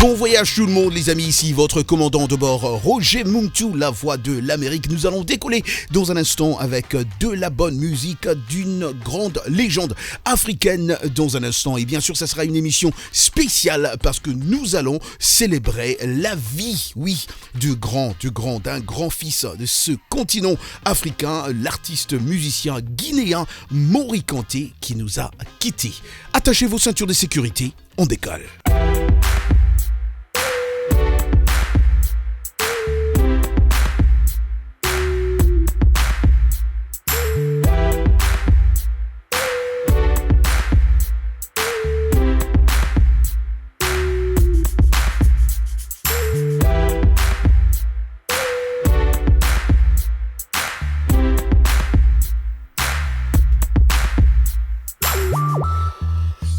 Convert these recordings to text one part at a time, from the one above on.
Bon voyage tout le monde les amis, ici votre commandant de bord Roger Muntu, la voix de l'Amérique. Nous allons décoller dans un instant avec de la bonne musique d'une grande légende africaine dans un instant. Et bien sûr ça sera une émission spéciale parce que nous allons célébrer la vie, oui, d'un grand fils de ce continent africain, l'artiste musicien guinéen Mori Kanté qui nous a quittés. Attachez vos ceintures de sécurité, on décolle.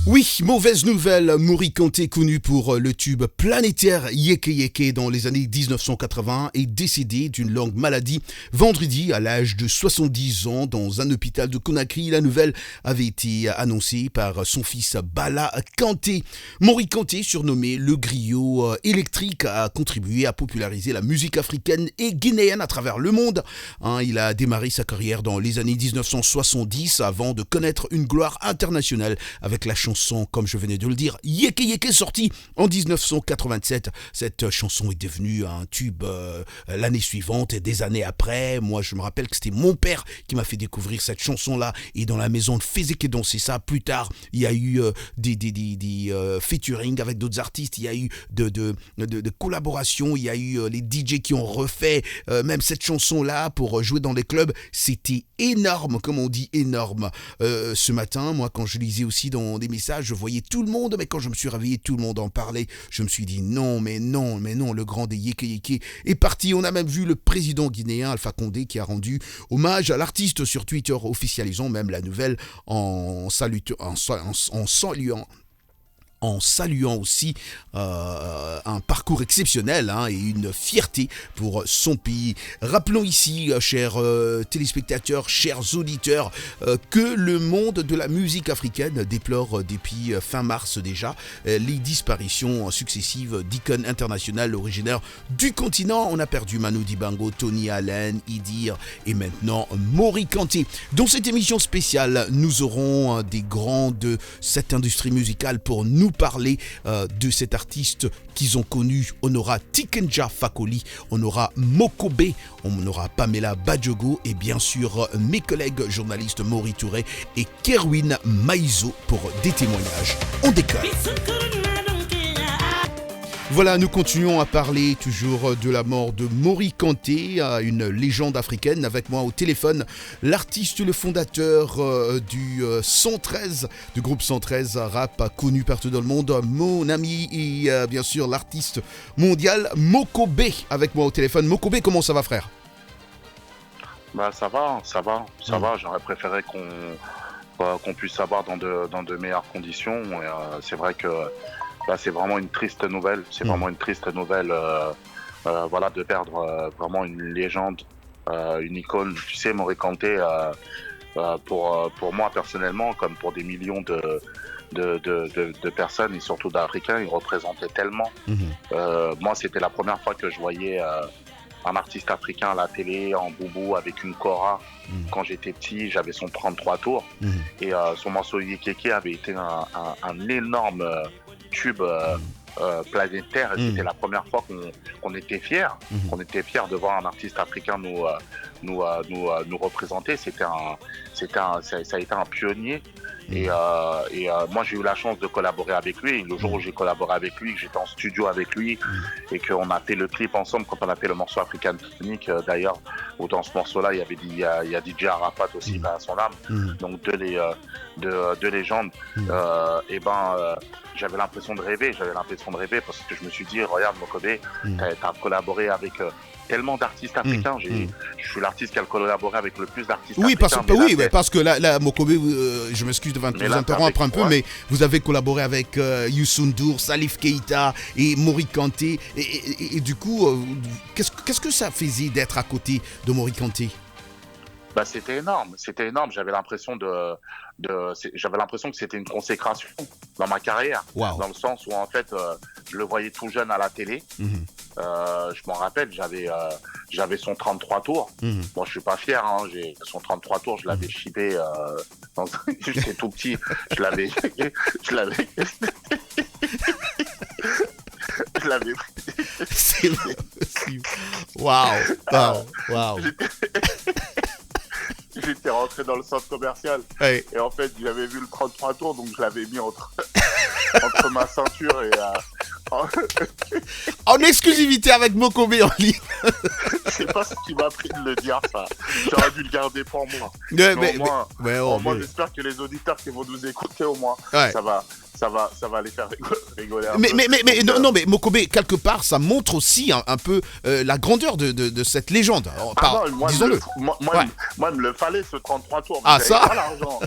Oui, mauvaise nouvelle, Mori Kanté, connu pour le tube planétaire Yeke Yeke dans les années 1980, est décédé d'une longue maladie vendredi à l'âge de 70 ans dans un hôpital de Conakry. La nouvelle avait été annoncée par son fils Bala Kanté. Mori Kanté, surnommé le griot électrique, a contribué à populariser la musique africaine et guinéenne à travers le monde. Il a démarré sa carrière dans les années 1970 avant de connaître une gloire internationale avec la chanson, comme je venais de le dire, Yeke Yeke, sortie en 1987. Cette chanson est devenue un tube l'année suivante et des années après. Moi, je me rappelle que c'était mon père qui m'a fait découvrir cette chanson-là. Et dans la maison, on faisait que danser ça. Plus tard, il y a eu des featuring avec d'autres artistes. Il y a eu de collaborations. Il y a eu les DJ qui ont refait même cette chanson-là pour jouer dans les clubs. C'était énorme, comme on dit, énorme. Ce matin, moi, quand je lisais aussi dans des messages, je voyais tout le monde, mais quand je me suis réveillé, tout le monde en parlait. Je me suis dit non, le grand des Yeke Yeke est parti. On a même vu le président guinéen Alpha Condé qui a rendu hommage à l'artiste sur Twitter, officialisant même la nouvelle en saluant aussi un parcours exceptionnel et une fierté pour son pays. Rappelons ici, chers téléspectateurs, chers auditeurs, que le monde de la musique africaine déplore depuis fin mars déjà les disparitions successives d'icônes internationales originaires du continent. On a perdu Manu Dibango, Tony Allen, Idir et maintenant Mori Kanté. Dans cette émission spéciale, nous aurons des grands de cette industrie musicale pour nous parler de cet artiste qu'ils ont connu. On aura Tikenja Fakoli, on aura Mokobe, on aura Pamela Badjogo et bien sûr mes collègues journalistes Maury Touré et Kerwin Maïzo pour des témoignages. On décolle. Voilà, nous continuons à parler toujours de la mort de Mori Kanté, une légende africaine. Avec moi au téléphone, l'artiste, le fondateur du 113, du groupe 113 rap connu partout dans le monde, mon ami et bien sûr l'artiste mondial Mokobe avec moi au téléphone. Mokobe, comment ça va, frère? Ça va. J'aurais préféré qu'on puisse savoir dans de meilleures conditions. Et, c'est vrai que là, c'est vraiment une triste nouvelle. C'est vraiment une triste nouvelle, de perdre vraiment une légende, une icône. Tu sais, Mori Kanté, pour moi personnellement, comme pour des millions de personnes et surtout d'Africains, il représentait tellement. Moi, c'était la première fois que je voyais un artiste africain à la télé en boubou avec une kora. Quand j'étais petit, j'avais son 33 tours et son morceau Yekeke avait été un énorme tube planétaire. Et c'était la première fois qu'on était fiers, de voir un artiste africain nous représenter. Ça a été un pionnier. Et moi, j'ai eu la chance de collaborer avec lui. Et le jour où j'ai collaboré avec lui, que j'étais en studio avec lui et qu'on a fait le clip ensemble, quand on a fait le morceau African Tonic, d'ailleurs, où dans ce morceau-là, il y a DJ Arafat aussi, à son âme, donc deux légendes. J'avais l'impression de rêver parce que je me suis dit, regarde Mokobe, t'as collaboré avec tellement d'artistes africains. Je suis l'artiste qui a collaboré avec le plus d'artistes africains. Parce que là Mokobe, je m'excuse de vous interrompre un peu, mais vous avez collaboré avec Youssou N'Dour, Salif Keita et Mori Kanté. Et du coup, qu'est-ce que ça faisait d'être à côté de Mori Kanté? Bah, c'était énorme, c'était énorme. J'avais l'impression que c'était une consécration dans ma carrière, Waouh. dans le sens où en fait, je le voyais tout jeune à la télé. Mhm. Je m'en rappelle, j'avais son 33 tours. Mhm. Bon, je suis pas fier, hein, j'ai son 33 tours, je l'avais chippé j'étais tout petit, je l'avais, je l'avais, je l'avais. C'est possible. Waouh. Waouh. Waouh. J'étais j'étais rentré dans le centre commercial Ouais. et en fait, j'avais vu le 33 tours, donc je l'avais mis entre ma ceinture et en- En exclusivité avec Mokobe en ligne. je sais pas ce qui m'a pris de le dire ça. J'aurais dû le garder pour moi. Ouais, Mais au moins, mais, au moins, mais- j'espère que les auditeurs qui vont nous écouter au moins, ouais. ça va les faire rigoler un Mais, peu. mais Donc, non, mais Mokobe, quelque part, ça montre aussi un peu la grandeur de cette légende. Alors, non, moi, disons-le. moi, il me le fallait ce 33 tours. Mais Ah, j'avais ça pas l'argent.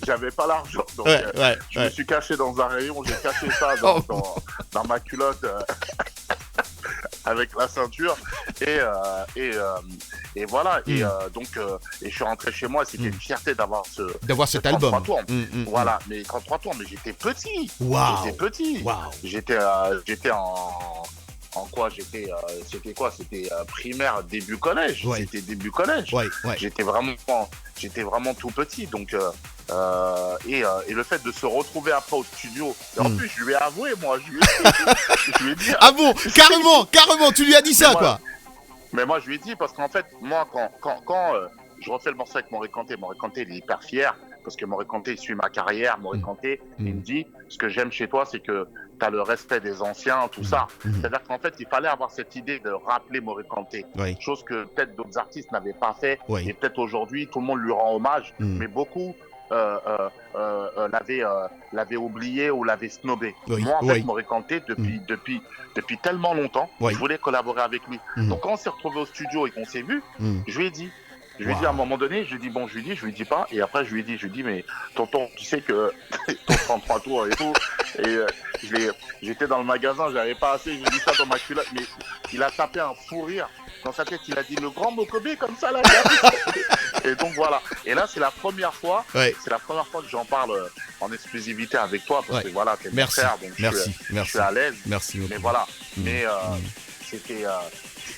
J'avais pas l'argent. Donc, Ouais, ouais, je me ouais. suis caché dans un rayon, j'ai caché ça dans, Oh. dans ma culotte avec la ceinture. Et voilà. Et je suis rentré chez moi. C'était une fierté d'avoir D'avoir cet 33 album. tours. Voilà, mais 33 tours, mais j'étais petit. Waouh. J'étais petit. Waouh. J'étais en quoi c'était quoi, c'était primaire, début collège. Ouais. C'était début collège. Ouais, ouais. J'étais vraiment tout petit. Donc et le fait de se retrouver après au studio. Et en plus, je lui ai avoué, moi, je lui ai dit. Ah bon, carrément, tu lui as dit ça, moi, quoi. Mais moi, je lui ai dit parce qu'en fait, moi, quand je refais le morceau avec Moré Kanté il est hyper fier parce que Moré Kanté, il suit ma carrière. Moré Kanté, il me dit, ce que j'aime chez toi, c'est que tu as le respect des anciens, tout ça. C'est-à-dire qu'en fait, il fallait avoir cette idée de rappeler Moré Kanté. Oui. Chose que peut-être d'autres artistes n'avaient pas fait. Oui. Et peut-être aujourd'hui, tout le monde lui rend hommage. Mais beaucoup l'avaient oublié ou l'avaient snobé. Oui, Moi, en fait, oui. Moré Kanté, depuis tellement longtemps, Oui. je voulais collaborer avec lui. Donc, quand on s'est retrouvé au studio et qu'on s'est vu, je lui ai dit. Je lui ai dit à un moment donné, je lui ai dit pas. Et après, je lui ai dit, mais tonton, tu sais que ton 33 tours et tout. Et j'étais dans le magasin, j'avais pas assez, j'ai dit ça dans ma culotte. Mais il a tapé un fou rire dans sa tête. Il a dit le grand Mokobe comme ça, là. Et donc voilà. Et là, c'est la première fois. Ouais. C'est la première fois que j'en parle en exclusivité avec toi. Parce que voilà, t'es mon Merci. frère. Donc Merci. je suis à l'aise. Merci. Mais voilà. Mais c'était.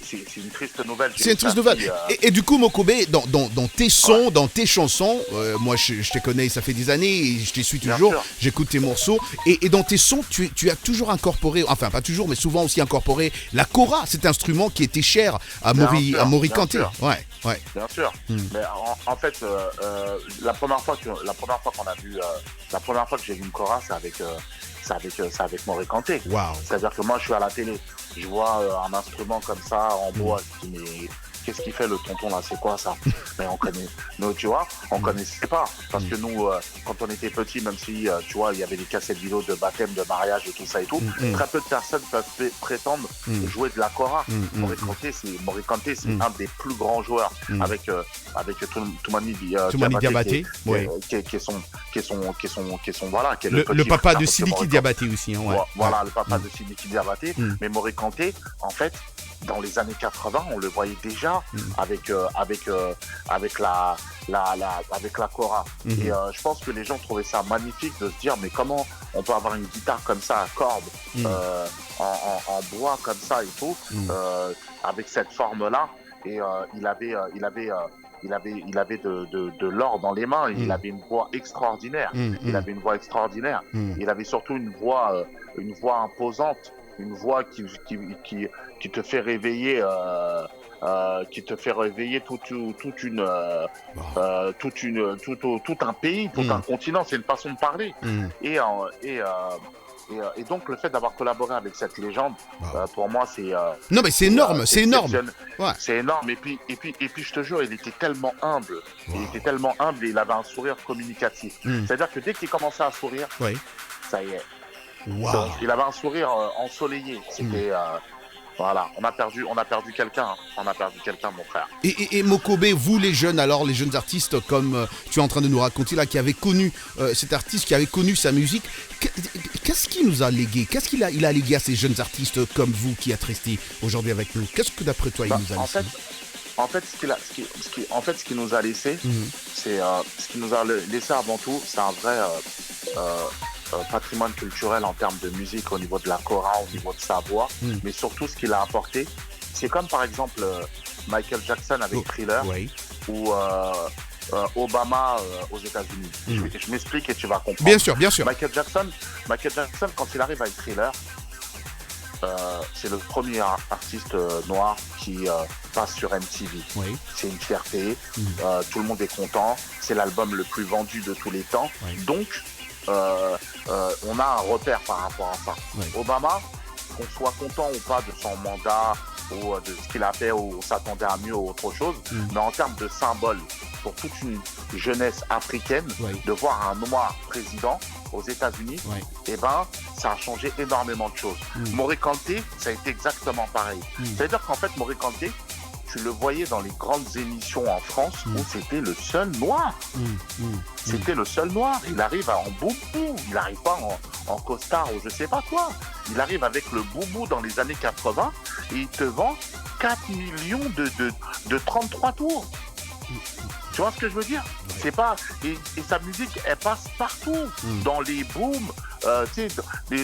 C'est une triste nouvelle. C'est une triste nouvelle. Et du coup, Mokobe, dans tes sons, dans tes chansons, moi je te connais, ça fait des années, et je te suis toujours, j'écoute tes morceaux, et dans tes sons, tu as toujours incorporé, enfin pas toujours, mais souvent aussi incorporé la kora, cet instrument qui était cher à Moré Kanté. Ouais, ouais. Bien sûr. Mais en fait, la première fois qu'on a vu, la première fois que j'ai vu une kora, c'est avec Moré Kanté. Wow. C'est-à-dire que moi, je suis à la télé. Je vois un instrument comme ça en bois. Je dis, mais qu'est-ce qu'il fait le tonton là? C'est quoi ça? Mais on connaît, nous, tu vois, on connaissait pas. Parce que nous, quand on était petits, même si, tu vois, il y avait des cassettes vidéo de baptême, de mariage et tout ça et tout, très peu de personnes peuvent prétendre jouer de la kora. Moré Kanté, c'est un des plus grands joueurs avec Toumani Diabaté, qui est le papa de Sidiki Diabaté aussi. Hein, ouais. Voilà, le papa de Sidiki Diabaté. Mais Moré Kanté, en fait, dans les années 80, on le voyait déjà avec la kora. Et je pense que les gens trouvaient ça magnifique de se dire, mais comment on peut avoir une guitare comme ça à cordes en bois comme ça et tout, avec cette forme-là. Et il avait de l'or dans les mains. Et il avait une voix extraordinaire. Il avait une voix extraordinaire. Il avait surtout une voix imposante, une voix qui te fait réveiller. Qui te fait réveiller tout un pays, tout un continent. C'est une façon de parler. Et donc le fait d'avoir collaboré avec cette légende, pour moi c'est non mais c'est énorme, c'est énorme. Ouais. C'est énorme. Et puis je te jure, il était tellement humble. Il était tellement humble et il avait un sourire communicatif. C'est-à-dire que dès qu'il commençait à sourire, ça y est. Wow. Donc, il avait un sourire ensoleillé. C'était voilà, on a perdu quelqu'un. Hein. On a perdu quelqu'un, mon frère. Et Mokobe, vous les jeunes artistes, comme tu es en train de nous raconter là, qui avaient connu cet artiste, qui avait connu sa musique, qu'est-ce qu'il nous a légué? Qu'est-ce qu'il a légué à ces jeunes artistes comme vous qui êtes restés aujourd'hui avec nous? Qu'est-ce que d'après toi il nous a laissé? En fait, ce qui nous a laissé, c'est ce qui nous a laissé avant tout, c'est un vrai patrimoine culturel en termes de musique au niveau de la chora, au niveau de sa voix, mais surtout ce qu'il a apporté. C'est comme par exemple Michael Jackson avec Thriller ou Obama aux États-Unis. Je m'explique et tu vas comprendre. Bien sûr, bien sûr. Michael Jackson, quand il arrive avec Thriller, c'est le premier artiste noir qui passe sur MTV. C'est une fierté, tout le monde est content, c'est l'album le plus vendu de tous les temps. Donc, on a un repère par rapport à ça. Obama, qu'on soit content ou pas de son mandat, ou de ce qu'il a fait, ou on s'attendait à mieux ou autre chose, mais en termes de symbole, pour toute une jeunesse africaine, de voir un noir président aux États-Unis, eh ben, ça a changé énormément de choses. Mori Kanté, ça a été exactement pareil. C'est-à-dire qu'en fait, Mori Kanté, tu le voyais dans les grandes émissions en France où c'était le seul noir. C'était le seul noir. Il arrive en boubou, il n'arrive pas en costard ou je sais pas quoi. Il arrive avec le boubou dans les années 80 et il te vend 4 millions de 33 tours. Tu vois ce que je veux dire? C'est pas et sa musique, elle passe partout dans les booms. Tu sais,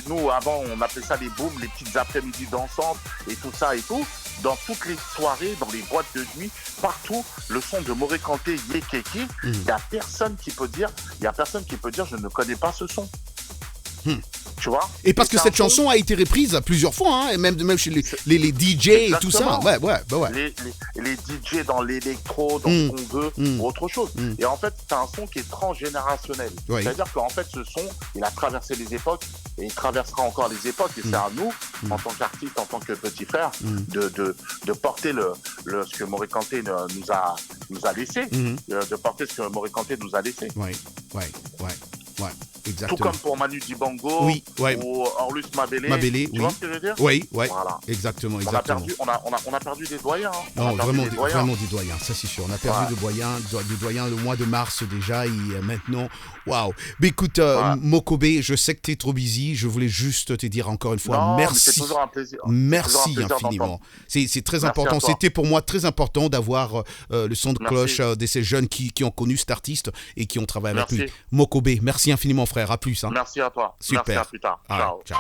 nous avant on appelait ça les booms, les petites après-midi dansantes et tout ça et tout. Dans toutes les soirées, dans les boîtes de nuit, partout, le son de Mori Kanté, Yekeke, il n'y a personne qui peut dire, je ne connais pas ce son. Tu vois? Et parce que cette chanson a été reprise plusieurs fois, hein, et même chez les DJ et tout ça. Les DJ dans l'électro, dans ce qu'on veut, ou autre chose. Et en fait, c'est un son qui est transgénérationnel. C'est-à-dire qu'en fait, ce son, il a traversé les époques et il traversera encore les époques. Et c'est à nous, en tant qu'artistes, en tant que petits frères, de porter ce que Mori Kanté nous a laissé, de porter ce que Mori Kanté nous a laissé. Exactement. Tout comme pour Manu Dibango ou Orlus Mabélé. Tu vois ce que je veux dire? Oui, voilà. Exactement. On a perdu des doyens. Hein. Non, vraiment des doyens, ça c'est sûr. On a perdu des doyens le mois de mars déjà et maintenant, waouh. Mais écoute, Mokobé, je sais que tu es trop busy. Je voulais juste te dire encore une fois merci. C'est toujours un plaisir. Merci infiniment. C'est très important. C'était pour moi très important d'avoir le son de cloche de ces jeunes qui ont connu cet artiste et qui ont travaillé avec lui. Mokobé, merci infiniment, frère. À plus. Hein. Merci à toi. Super. Merci, à plus tard. Ciao.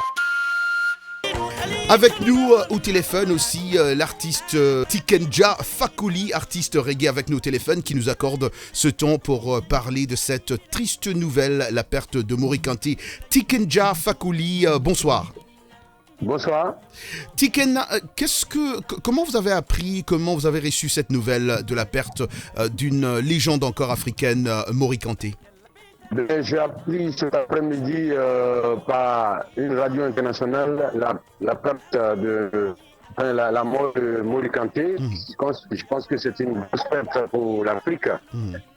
Avec nous au téléphone aussi l'artiste Tikenja Fakoly, artiste reggae avec nous au téléphone, qui nous accorde ce temps pour parler de cette triste nouvelle, la perte de Mori Kanté. Tikenja Fakoly, bonsoir. Bonsoir. Tiken, comment vous avez appris, comment vous avez reçu cette nouvelle de la perte d'une légende encore africaine, Mori Kanté? J'ai appris cet après-midi par une radio internationale la perte la mort de Mori Kanté. Je pense que c'est une grosse perte pour l'Afrique,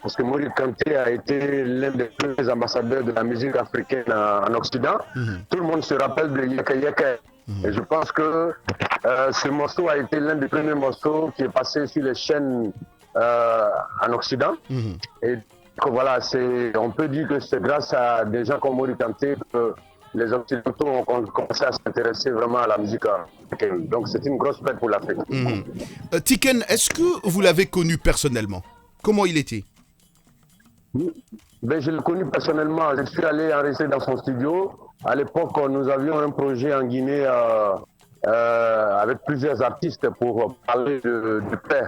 parce que Mori Kanté a été l'un des premiers ambassadeurs de la musique africaine en Occident. Tout le monde se rappelle de Yaka Yaka. Et je pense que ce morceau a été l'un des premiers morceaux qui est passé sur les chaînes en Occident. Et voilà, on peut dire que c'est grâce à des gens comme Mori Kanté que les Occidentaux ont commencé à s'intéresser vraiment à la musique africaine. Donc c'est une grosse perte pour l'Afrique. Tiken, est-ce que vous l'avez connu personnellement? Comment il était? Je l'ai connu personnellement. Je suis allé enregistrer dans son studio. À l'époque, nous avions un projet en Guinée avec plusieurs artistes pour parler de paix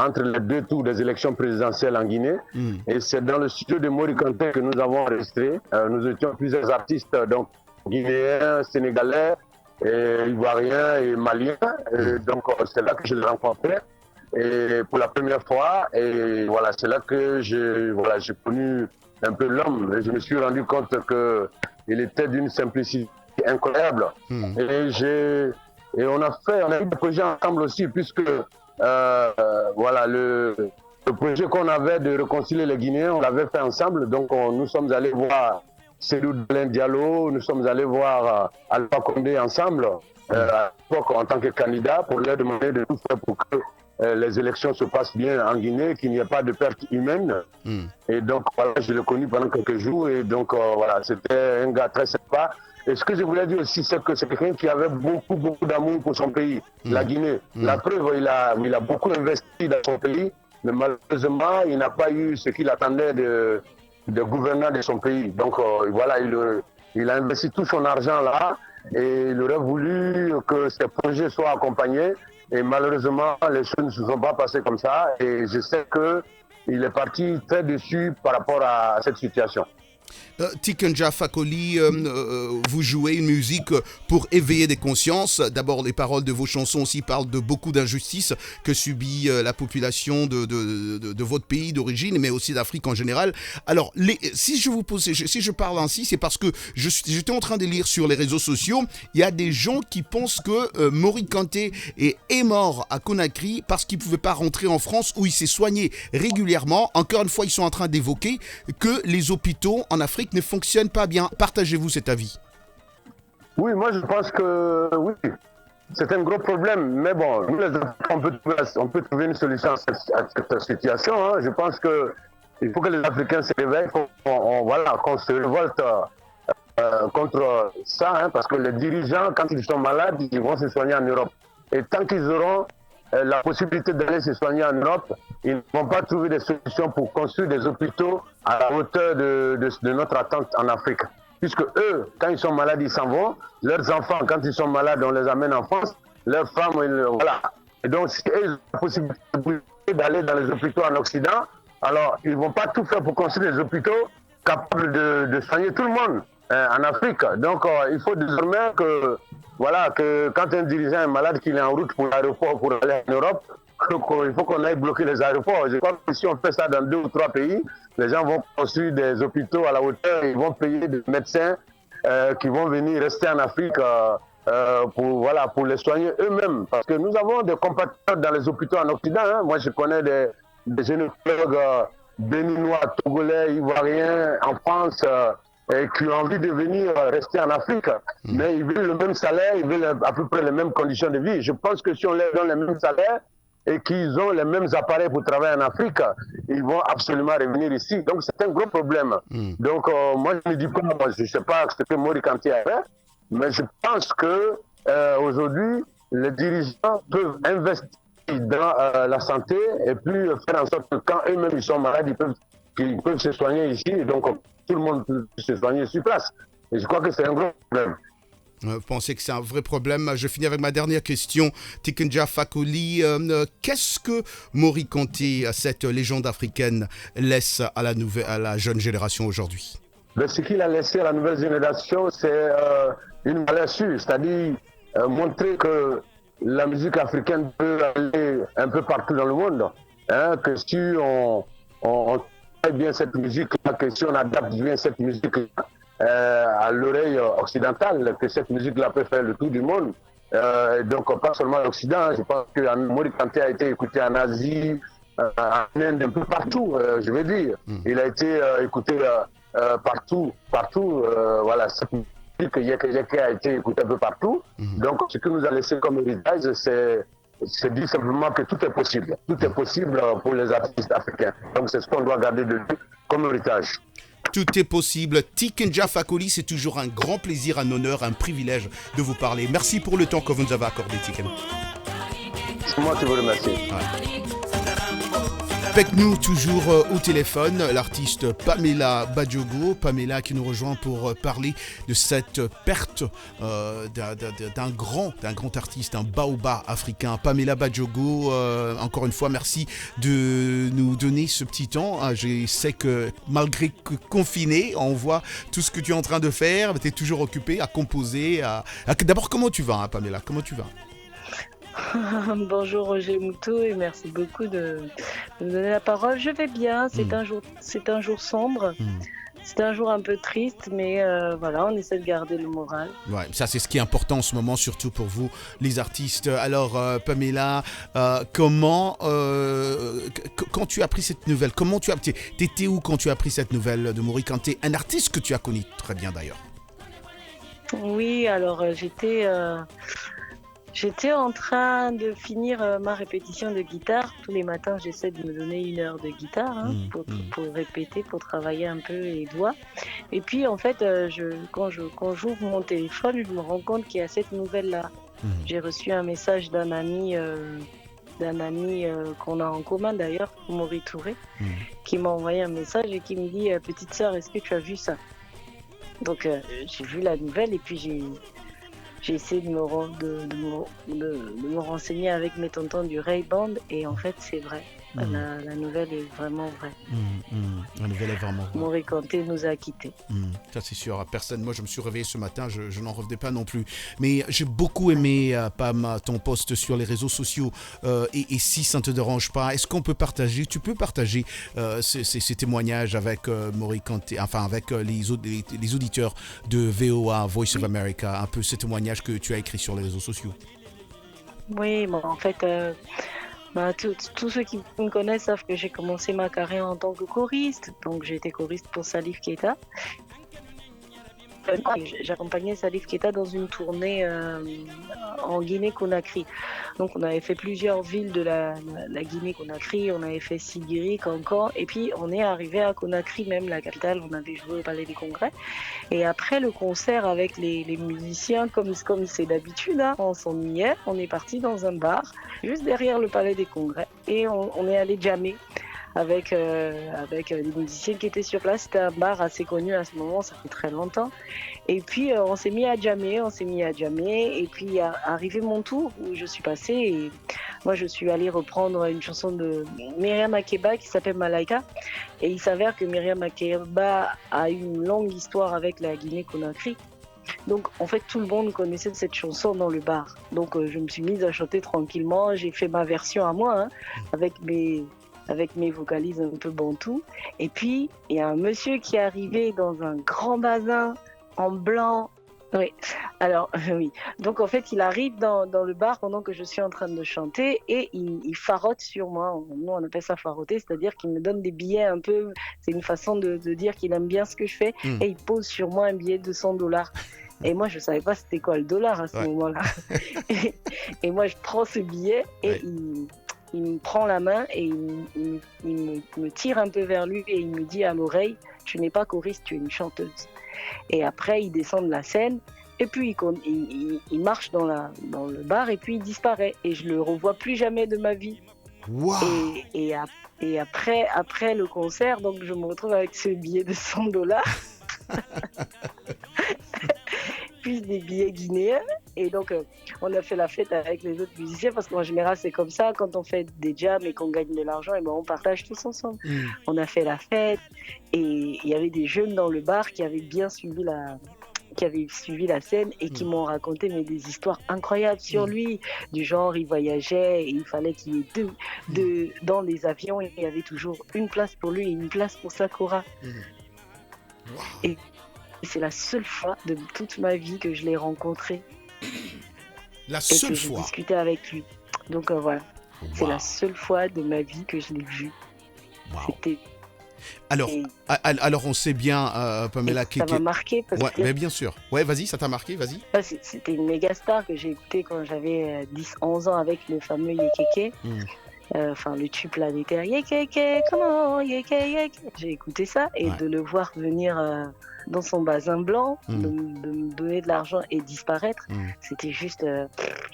entre les deux tours des élections présidentielles en Guinée. Et c'est dans le studio de Mori Kanté que nous avons enregistré. Nous étions plusieurs artistes, donc guinéens, sénégalais, ivoiriens et maliens. Donc c'est là que je l'ai rencontré et pour la première fois. Et voilà, c'est là que j'ai connu un peu l'homme. Et je me suis rendu compte qu'il était d'une simplicité incroyable. Et on a eu des projets ensemble aussi, puisque voilà, le projet qu'on avait de réconcilier les Guinéens, on l'avait fait ensemble. Donc nous sommes allés voir Cellou Dalein Diallo, nous sommes allés voir Alpha Condé ensemble, à l'époque en tant que candidat, pour leur demander de tout faire pour que les élections se passent bien en Guinée, qu'il n'y ait pas de pertes humaines. Et donc, voilà, je l'ai connu pendant quelques jours. Et donc, voilà, c'était un gars très sympa. Et ce que je voulais dire aussi, c'est que c'est quelqu'un qui avait beaucoup, beaucoup d'amour pour son pays, la Guinée. La preuve, il a beaucoup investi dans son pays, mais malheureusement, il n'a pas eu ce qu'il attendait de gouvernants de son pays. Donc, voilà, il a investi tout son argent là, et il aurait voulu que ces projets soient accompagnés. Et malheureusement, les choses ne se sont pas passées comme ça. Et je sais qu'il est parti très déçu par rapport à cette situation. Tiken Jah Fakoly, vous jouez une musique pour éveiller des consciences. D'abord, les paroles de vos chansons aussi parlent de beaucoup d'injustices que subit la population de votre pays d'origine, mais aussi d'Afrique en général. Alors, si je parle ainsi, c'est parce que j'étais en train de lire sur les réseaux sociaux, il y a des gens qui pensent que Mori Kanté est mort à Conakry parce qu'il ne pouvait pas rentrer en France où il s'est soigné régulièrement. Encore une fois, ils sont en train d'évoquer que les hôpitaux en Afrique ne fonctionnent pas bien. Partagez-vous cet avis? Oui, moi je pense que oui, c'est un gros problème. Mais bon, nous les Africains, on peut trouver une solution à cette situation. Hein. Je pense qu'il faut que les Africains se réveillent, qu'on se révolte contre ça, hein, parce que les dirigeants, quand ils sont malades, ils vont se soigner en Europe. Et tant qu'ils auront la possibilité d'aller se soigner en Europe, ils ne vont pas trouver des solutions pour construire des hôpitaux à la hauteur de notre attente en Afrique. Puisque eux, quand ils sont malades, ils s'en vont. Leurs enfants, quand ils sont malades, on les amène en France. Leurs femmes, voilà. Et donc, si eux ont la possibilité d'aller dans les hôpitaux en Occident, alors ils ne vont pas tout faire pour construire des hôpitaux capables de soigner tout le monde en Afrique. Donc, il faut désormais que quand un dirigeant est malade, qu'il est en route pour l'aéroport pour aller en Europe, il faut qu'on aille bloquer les aéroports. Je crois que si on fait ça dans 2 ou 3 pays, les gens vont construire des hôpitaux à la hauteur, ils vont payer des médecins qui vont venir rester en Afrique pour les soigner eux-mêmes. Parce que nous avons des compatriotes dans les hôpitaux en Occident. Hein. Moi, je connais des gynécologues béninois, togolais, ivoiriens en France et qui ont envie de venir rester en Afrique. Mais ils veulent le même salaire, ils veulent à peu près les mêmes conditions de vie. Je pense que si on leur donne les mêmes salaires, et qu'ils ont les mêmes appareils pour travailler en Afrique, ils vont absolument revenir ici. Donc c'est un gros problème. Donc moi je ne dis pas, je ne sais pas ce que Mori Kanté a fait, mais je pense que aujourd'hui les dirigeants peuvent investir dans la santé et puis faire en sorte que quand eux-mêmes ils sont malades, ils peuvent se soigner ici. Et donc tout le monde peut se soigner sur place. Et je crois que c'est un gros problème. Vous pensez que c'est un vrai problème? Je finis avec ma dernière question. Tiken Jah Fakoly, qu'est-ce que Mori Kanté, cette légende africaine, laisse à la jeune génération aujourd'hui? Ce qu'il a laissé à la nouvelle génération, c'est une valeur sûre, c'est-à-dire montrer que la musique africaine peut aller un peu partout dans le monde. Hein, que si on fait bien cette musique-là, que si on adapte bien cette musique-là, à l'oreille occidentale, que cette musique-là peut faire le tour du monde. Donc pas seulement l'Occident, je pense que Mori Kanté a été écouté en Asie, en Inde, un peu partout, je veux dire. Il a été écouté partout. Voilà, cette musique Yeke Yeke a été écoutée un peu partout. Donc ce que nous a laissé comme héritage, c'est dire simplement que tout est possible. Tout est possible pour les artistes africains. Donc c'est ce qu'on doit garder de lui comme héritage. Tout est possible. Tiken Jah Fakoly, c'est toujours un grand plaisir, un honneur, un privilège de vous parler. Merci pour le temps que vous nous avez accordé, Tiken. C'est moi qui vous remercie. Avec nous toujours au téléphone, l'artiste Pamela Badjogo. Pamela qui nous rejoint pour parler de cette perte d'un grand artiste, un baobab africain. Pamela Badjogo, encore une fois, merci de nous donner ce petit temps. Je sais que malgré que confiné, on voit tout ce que tu es en train de faire. Tu es toujours occupé à composer. D'abord, comment tu vas, Pamela? Comment tu vas? Bonjour Roger Moutou et merci beaucoup de me donner la parole. Je vais bien, c'est un jour sombre, c'est un jour un peu triste, mais voilà, on essaie de garder le moral. Ouais, ça c'est ce qui est important en ce moment, surtout pour vous les artistes. Alors Pamela, comment, quand tu as appris cette nouvelle, t'étais où quand tu as appris cette nouvelle de Mori Kanté, un artiste que tu as connu très bien d'ailleurs? Oui, alors J'étais en train de finir ma répétition de guitare. Tous les matins, j'essaie de me donner 1 heure de guitare pour répéter, pour travailler un peu les doigts. Et puis, en fait, quand j'ouvre mon téléphone, je me rends compte qu'il y a cette nouvelle-là. J'ai reçu un message d'un ami qu'on a en commun d'ailleurs, Maury Touré, qui m'a envoyé un message et qui me dit petite sœur, est-ce que tu as vu ça? Donc j'ai vu la nouvelle et puis j'ai essayé de me renseigner avec mes tontons du Ray Band et en fait c'est vrai. La nouvelle est vraiment vraie. La nouvelle est vraiment vraie. Maury Kanté nous a quittés. Ça c'est sûr. Personne. Moi je me suis réveillé ce matin, je n'en revenais pas non plus. Mais j'ai beaucoup aimé Pam ton post sur les réseaux sociaux. Et si ça ne te dérange pas, est-ce qu'on peut partager? Tu peux partager ces témoignages avec Maury Kanté, enfin avec les auditeurs de VOA, Voice of America, un peu ces témoignages que tu as écrits sur les réseaux sociaux. Oui, bon, en fait. Tous ceux qui me connaissent savent que j'ai commencé ma carrière en tant que choriste. Donc j'ai été choriste pour Salif Keita. J'accompagnais Salif Keita dans une tournée en Guinée-Conakry. Donc on avait fait plusieurs villes de la Guinée-Conakry, on avait fait Sigiri, Kankan, et puis on est arrivé à Conakry, même la capitale, on avait joué au Palais des Congrès. Et après le concert avec les musiciens, comme c'est d'habitude, on s'ennuyait, on est parti dans un bar, juste derrière le Palais des Congrès, et on est allé jammer avec les musiciens qui étaient sur place. C'était un bar assez connu à ce moment, ça fait très longtemps. Et puis on s'est mis à jammer, et puis arrivé mon tour où je suis passée et moi je suis allée reprendre une chanson de Myriam Makeba qui s'appelle Malaika. Et il s'avère que Myriam Makeba a une longue histoire avec la Guinée-Conakry. Donc en fait tout le monde connaissait cette chanson dans le bar. Donc je me suis mise à chanter tranquillement, j'ai fait ma version à moi avec mes vocalises un peu bantou. Et puis, il y a un monsieur qui est arrivé dans un grand bazin en blanc. Oui, alors, oui. Donc, en fait, il arrive dans le bar pendant que je suis en train de chanter et il farotte sur moi. Nous, on appelle ça farotter, c'est-à-dire qu'il me donne des billets un peu... C'est une façon de dire qu'il aime bien ce que je fais. Et il pose sur moi un billet de $100. Et moi, je ne savais pas c'était quoi le dollar à ce moment-là. Et moi, je prends ce billet et il me prend la main et il me tire un peu vers lui et il me dit à l'oreille, tu n'es pas choriste, tu es une chanteuse. Et après, il descend de la scène et puis il marche dans le bar et puis il disparaît. Et je le revois plus jamais de ma vie. Wow. Et après le concert, donc je me retrouve avec ce billet de $100. Puis des billets guinéens. Et donc, on a fait la fête avec les autres musiciens parce qu'en général, c'est comme ça. Quand on fait des jams et qu'on gagne de l'argent, et ben, on partage tous ensemble. On a fait la fête et il y avait des jeunes dans le bar qui avaient bien suivi la scène et qui m'ont raconté des histoires incroyables sur lui. Du genre, il voyageait et il fallait qu'il y ait dans les avions. Il y avait toujours une place pour lui et une place pour Sakura. Wow. Et c'est la seule fois de toute ma vie que je l'ai rencontré. La seule fois. J'ai discuté avec lui. Donc voilà. Wow. C'est la seule fois de ma vie que je l'ai vu. Wow. C'était... Alors on sait bien, Pamela... Ça m'a marqué parce que... Mais bien sûr. Ouais, vas-y, ça t'a marqué, vas-y. C'était une méga star que j'ai écoutée quand j'avais 10-11 ans avec le fameux Yekeke. Enfin, le tube planétaire. Yekeke, comment Yekeke. J'ai écouté ça et de le voir venir... dans son bazin blanc, de me donner de l'argent et disparaître, c'était juste,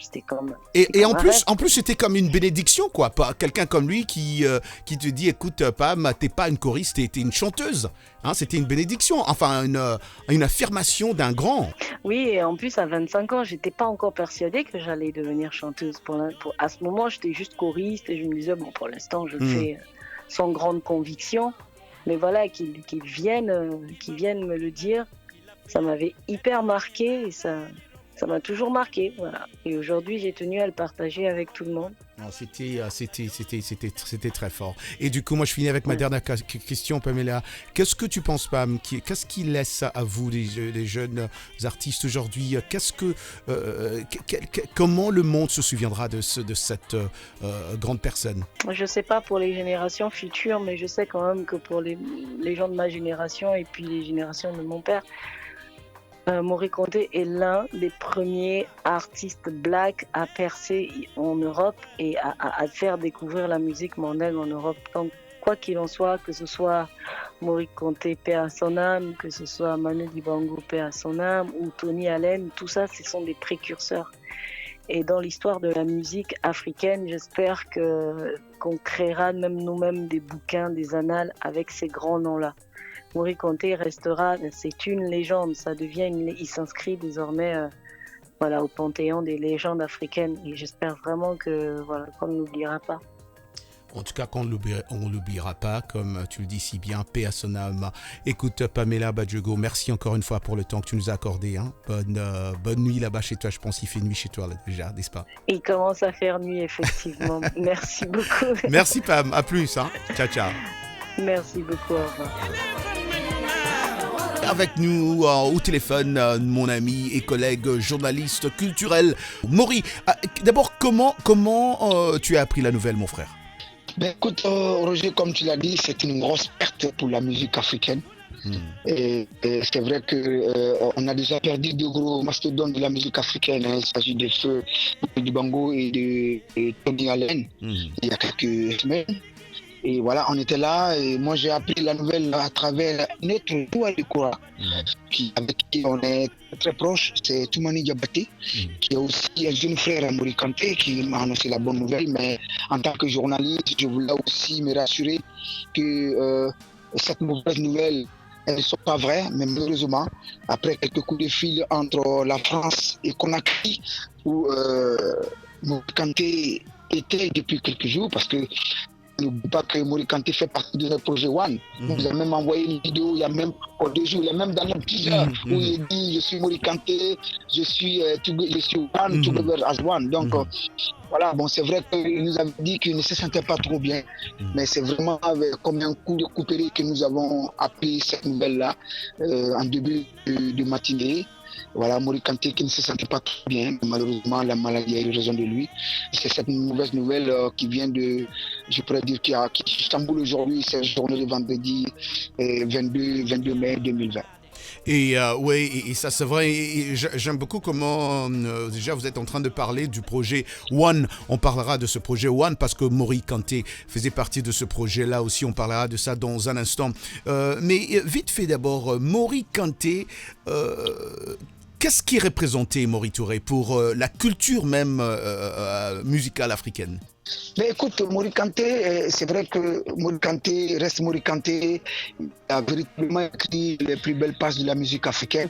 c'était comme... Et en plus, c'était comme une bénédiction, quoi. Pas quelqu'un comme lui qui te dit, écoute, Pam, t'es pas une choriste, t'es une chanteuse. C'était une bénédiction, enfin, une affirmation d'un grand. Oui, et en plus, à 25 ans, j'étais pas encore persuadée que j'allais devenir chanteuse. À ce moment, j'étais juste choriste et je me disais, bon, pour l'instant, je le fais sans grande conviction. Mais voilà, qu'ils viennent me le dire, ça m'avait hyper marqué et ça m'a toujours marqué. Voilà. Et aujourd'hui, j'ai tenu à le partager avec tout le monde. Non, c'était très fort. Et du coup, moi, je finis avec ma dernière question, Pamela. Qu'est-ce que tu penses, Pam? Qu'est-ce qui laisse à vous, les jeunes artistes aujourd'hui? Comment le monde se souviendra de cette grande personne? Je ne sais pas pour les générations futures, mais je sais quand même que pour les gens de ma génération et puis les générations de mon père, Mori Kanté est l'un des premiers artistes blacks à percer en Europe et à faire découvrir la musique mandingue en Europe. Donc, quoi qu'il en soit, que ce soit Mori Kanté, paix à son âme, que ce soit Manu Dibango, paix à son âme, ou Tony Allen, tout ça, ce sont des précurseurs. Et dans l'histoire de la musique africaine, j'espère qu'on créera même nous-mêmes des bouquins, des annales avec ces grands noms-là. Mori Kanté restera, c'est une légende, il s'inscrit désormais au panthéon des légendes africaines. Et j'espère vraiment qu'on ne l'oubliera pas. En tout cas, qu'on ne l'oubliera pas, comme tu le dis si bien, paix à son âme. Écoute, Pamela Badjogo, merci encore une fois pour le temps que tu nous as accordé. Hein. Bonne nuit là-bas chez toi. Je pense qu'il fait nuit chez toi là, déjà, n'est-ce pas? Il commence à faire nuit, effectivement. Merci beaucoup. Merci Pam, à plus. Hein. Ciao, ciao. Merci beaucoup, au revoir. Avec nous au téléphone, mon ami et collègue journaliste culturel, Mori. D'abord, comment tu as appris la nouvelle, mon frère? Ben écoute, Roger, comme tu l'as dit, c'est une grosse perte pour la musique africaine. Et c'est vrai qu'on a déjà perdu deux gros mastodontes de la musique africaine. Hein. Il s'agit de ceux du Dibango et de Tony Allen, il y a quelques semaines. Et voilà, on était là et moi j'ai appris la nouvelle à travers notre Touali Koura, avec qui on est très proche, c'est Toumani Diabaté, qui est aussi un jeune frère à Mori Kanté, qui m'a annoncé la bonne nouvelle. Mais en tant que journaliste, je voulais aussi me rassurer que cette mauvaise nouvelle, elles ne sont pas vraies, mais malheureusement, après quelques coups de fil entre la France et Conakry, où Mori Kanté était depuis quelques jours, parce que n'oublie pas que Mori Kanté fait partie de notre projet One. Il nous a même envoyé une vidéo, il y a même pour 2 jours, il y a même dans le teaser où il dit je suis Mori Kanté, je suis One, Together as One. Donc voilà, bon, c'est vrai qu'il nous avait dit qu'il ne se sentait pas trop bien, mais c'est vraiment comme un coup de couperet que nous avons appris cette nouvelle-là en début de matinée. Voilà, Mori Kanté qui ne se sentait pas trop bien. Malheureusement, la maladie a eu raison de lui. C'est cette mauvaise nouvelle qui vient de, je pourrais dire, qui Istanbul aujourd'hui, c'est la journée de vendredi 22 mai 2020. Et oui, et ça c'est vrai, et j'aime beaucoup comment déjà vous êtes en train de parler du projet One. On parlera de ce projet One parce que Mori Kanté faisait partie de ce projet-là aussi, on parlera de ça dans un instant. Mais vite fait d'abord, Mori Kanté, qu'est-ce qui représentait Mori Touré pour la culture même musicale africaine? Mais écoute, Mori Kanté, c'est vrai que Mori Kanté reste Mori Kanté. Il a véritablement écrit les plus belles pages de la musique africaine.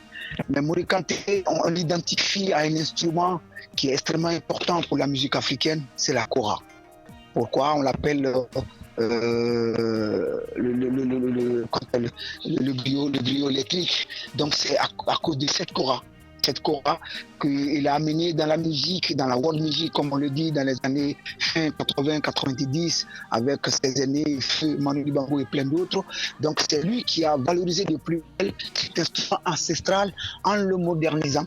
Mais Mori Kanté, on l'identifie à un instrument qui est extrêmement important pour la musique africaine, c'est la kora. Pourquoi on l'appelle le griot électrique? Donc c'est à cause de cette kora. Cette kora qu'il a amené dans la musique, dans la world music, comme on le dit, dans les années fin 80-90, avec ses aînés, Feu, Manu Dibango et plein d'autres. Donc c'est lui qui a valorisé de plus belle cet instrument ancestral en le modernisant.